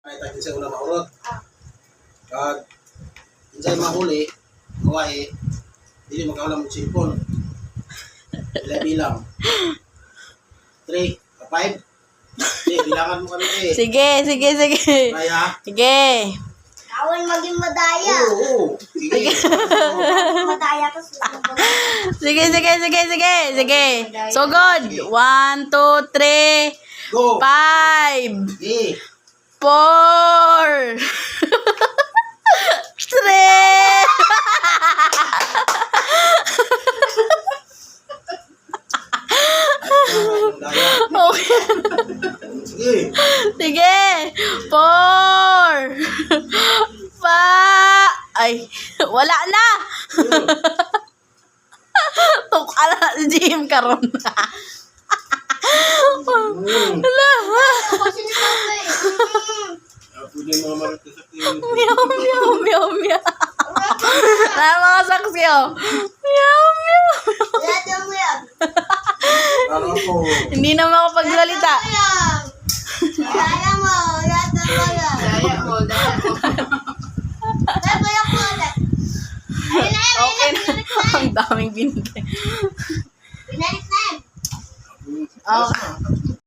Ay, tayo sa una maurot. Kag, insay mahuli, mawai, hindi magkakalam ng cellphone. Bilang. 3, 5. Sige, bilangan mo kami eh. Sige. Kaya? Sige. Awal maging madaya. Oo. Sige. Madaya ka sa Sige. So good. 1, 2, 3, Go. 5, Sige. 4, 3. Okay. Sige. Sige. 4. Ay, wala na. Tukal na si Jim karon na. Wala. Kasi ni Papa eh. Pwede mga marites sa tingin. Meow. Ano mga saksi, oh? Meow. Lahat ng yan. Ano po? Hindi na makapagsalita. Daya mo. Lahat ng yan. Daya mo. Daya mo yung kulat. Ayun na yun. Okay na. Ang daming binigay. Binalik na yun. Okay.